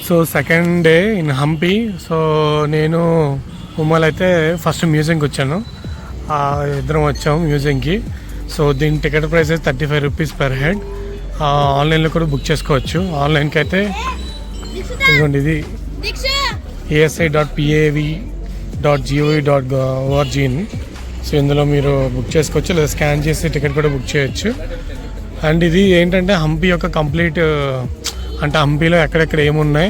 So second day in Hampi. So నేను ఉమ్మల్ అయితే ఫస్ట్ మ్యూజియంకి వచ్చాను. ఇద్దరం వచ్చాము మ్యూజియంకి. సో దీని టికెట్ ప్రైస్ అయితే 35 రూపీస్ పర్ హెడ్. ఆన్లైన్లో కూడా బుక్ చేసుకోవచ్చు. ఆన్లైన్కి అయితే ఇదిగోండి, ఇది asi.pav.gov.org. సో ఇందులో మీరు బుక్ చేసుకోవచ్చు, లేదా స్కాన్ చేసి టికెట్ కూడా బుక్ చేయొచ్చు. అండ్ ఇది ఏంటంటే హంపి యొక్క కంప్లీట్, అంటే హంపీలో ఎక్కడెక్కడ ఏమున్నాయి,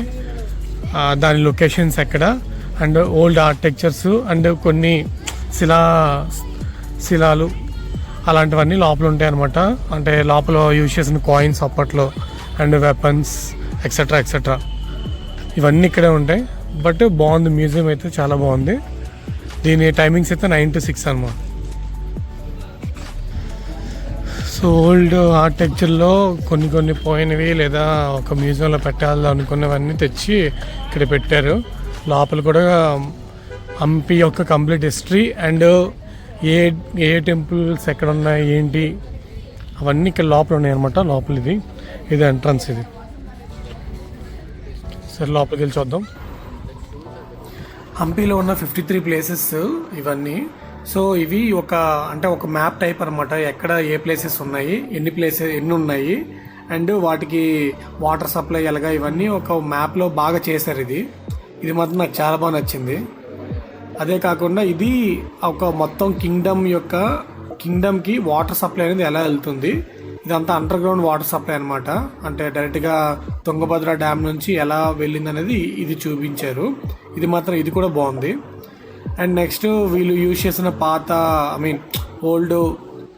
దాని లొకేషన్స్ ఎక్కడ, అండ్ ఓల్డ్ ఆర్కిటెక్చర్స్ అండ్ కొన్ని శిలాలు అలాంటివన్నీ లోపల ఉంటాయి అన్నమాట. అంటే లోపల యూజ్ చేసిన కాయిన్స్ అప్పట్లో, అండ్ వెపన్స్ ఎక్సెట్రా ఎక్సెట్రా ఇవన్నీ ఇక్కడే ఉంటాయి. బట్ బాగుంది, మ్యూజియం అయితే చాలా బాగుంది. దీని టైమింగ్స్ అయితే 9 to 6 అన్నమాట. సో ఓల్డ్ ఆర్కిటెక్చర్లో కొన్ని పోయినవి లేదా ఒక మ్యూజియంలో పెట్టాలి అనుకున్నవన్నీ తెచ్చి ఇక్కడ పెట్టారు. లోపల కూడా హంపి యొక్క complete history and A temples ఎక్కడ ఉన్నాయి ఏంటి అవన్నీ ఇక్కడ లోపల ఉన్నాయి అనమాట. లోపల ఇది ఎంట్రన్స్. ఇది సరే లోపలికి వెళ్ళి చూద్దాం. హంపీలో ఉన్న 53 ప్లేసెస్ ఇవన్నీ. సో ఇవి ఒక మ్యాప్ టైప్ అనమాట. ఎక్కడ ఏ ప్లేసెస్ ఉన్నాయి, ఎన్ని ఉన్నాయి, అండ్ వాటికి వాటర్ సప్లై ఎలాగా, ఇవన్నీ ఒక మ్యాప్లో బాగా చేశారు. ఇది మాత్రం నాకు చాలా బాగా నచ్చింది. అదే కాకుండా ఇది ఒక మొత్తం కింగ్డమ్కి వాటర్ సప్లై అనేది ఎలా వెళ్తుంది, ఇదంతా అండర్ గ్రౌండ్ వాటర్ సప్లై అనమాట. అంటే డైరెక్ట్గా తుంగభద్ర డ్యామ్ నుంచి ఎలా వెళ్ళింది అనేది ఇది చూపించారు. ఇది కూడా బాగుంది. అండ్ నెక్స్ట్ వీళ్ళు యూజ్ చేసిన పాత ఓల్డ్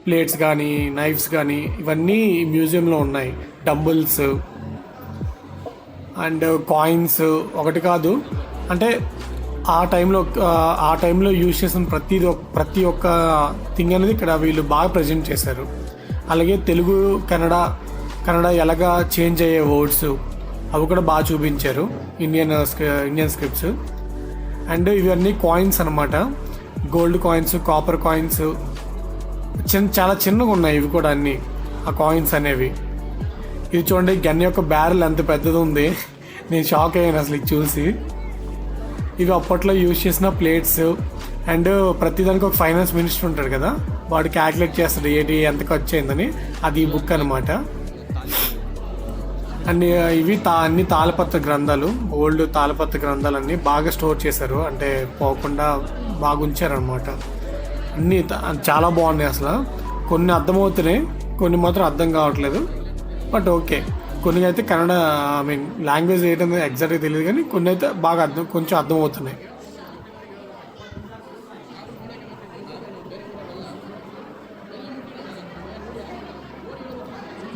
ప్లేట్స్ కానీ నైఫ్స్ కానీ ఇవన్నీ మ్యూజియంలో ఉన్నాయి. డంబుల్స్ అండ్ కాయిన్స్ ఒకటి కాదు, అంటే ఆ టైంలో యూజ్ చేసిన ప్రతి ఒక్క థింగ్ అనేది ఇక్కడ వీళ్ళు బాగా ప్రజెంట్ చేశారు. అలాగే తెలుగు కన్నడ ఎలాగా చేంజ్ అయ్యే వర్డ్స్ అవి కూడా బాగా చూపించారు, ఇండియన్ స్క్రిప్ట్స్. అండ్ ఇవన్నీ కాయిన్స్ అనమాట. గోల్డ్ కాయిన్స్, కాపర్ కాయిన్స్, చాలా చిన్నగా ఉన్నాయి ఇవి కూడా అన్నీ, ఆ కాయిన్స్ అనేవి. ఇది చూడండి, గన్ యొక్క బ్యారెల్ ఎంత పెద్దది ఉంది. నేను షాక్ అయ్యాను అసలు ఇది చూసి. ఇవి అప్పట్లో యూజ్ చేసిన ప్లేట్స్. అండ్ ప్రతిదానికి ఒక ఫైనాన్స్ మినిస్టర్ ఉంటాడు కదా, వాడు క్యాల్కులేట్ చేస్తాడు ఎంత ఖర్చు అయిందని. అది ఈ బుక్ అనమాట. అండ్ ఇవి అన్ని తాళపత్ర గ్రంథాలు, ఓల్డ్ తాళపత్ర గ్రంథాలన్నీ బాగా స్టోర్ చేశారు, అంటే పోకుండా బాగా ఉంచారనమాట. అన్నీ చాలా బాగున్నాయి అసలు. కొన్ని అర్థమవుతున్నాయి, కొన్ని మాత్రం అర్థం కావట్లేదు. బట్ ఓకే, కొన్ని అయితే కన్నడ లాంగ్వేజ్ ఏంటంటే ఎగ్జాక్ట్గా తెలియదు, కానీ కొన్ని అయితే బాగా కొంచెం అర్థమవుతున్నాయి.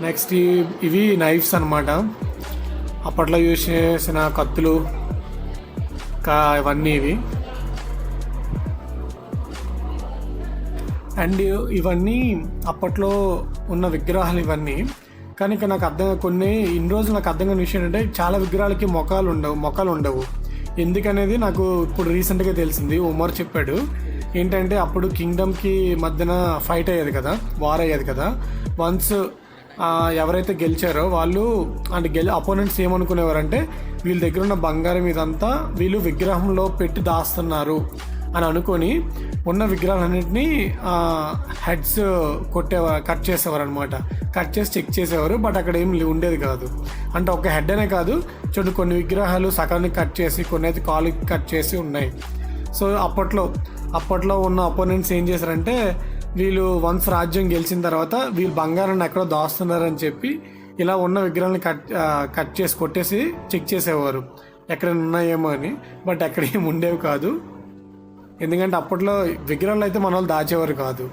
నెక్స్ట్ ఇవి నైఫ్స్ అనమాట. అప్పట్లో యూజ్ చేసిన కత్తులు ఇవన్నీ ఇవి. అండ్ ఇవన్నీ అప్పట్లో ఉన్న విగ్రహాలు ఇవన్నీ. కానీ ఇక్కడ నాకు ఇన్ని రోజులు నాకు అర్థం కాని విషయం ఏంటంటే, చాలా విగ్రహాలకి మొఖాలు ఉండవు. ఎందుకనేది నాకు ఇప్పుడు రీసెంట్గా తెలిసింది. ఉమర్ చెప్పాడు. ఏంటంటే అప్పుడు కింగ్డమ్కి మధ్యన ఫైట్ అయ్యేది కదా, వార్ అయ్యేది కదా. వన్స్ ఎవరైతే గెలిచారో వాళ్ళు అపోనెంట్స్ ఏమనుకునేవారంటే, వీళ్ళ దగ్గర ఉన్న బంగారం ఇదంతా వీళ్ళు విగ్రహంలో పెట్టి దాస్తున్నారు అని అనుకొని ఉన్న విగ్రహాలన్నింటినీ హెడ్స్ కట్ చేసేవారు అనమాట. కట్ చేసి చెక్ చేసేవారు. బట్ అక్కడ ఏం ఉండేది కాదు. అంటే ఒక హెడ్ అనే కాదు, చూడండి, కొన్ని విగ్రహాలు సకానికి కట్ చేసి, కొన్ని అయితే కాలుకి కట్ చేసి ఉన్నాయి. సో అప్పట్లో ఉన్న అపోనెంట్స్ ఏం చేశారంటే, వీళ్ళు వన్స్ రాజ్యం గెలిచిన తర్వాత వీళ్ళు బంగారాన్ని ఎక్కడో దాస్తున్నారని చెప్పి ఇలా ఉన్న విగ్రహాన్ని కట్ చేసి కొట్టేసి చెక్ చేసేవారు ఎక్కడైనా ఉన్నాయేమో అని. బట్ ఎక్కడ ఏమి ఉండేవి కాదు. ఎందుకంటే అప్పట్లో విగ్రహాలు అయితే మన వాళ్ళు దాచేవారు కాదు.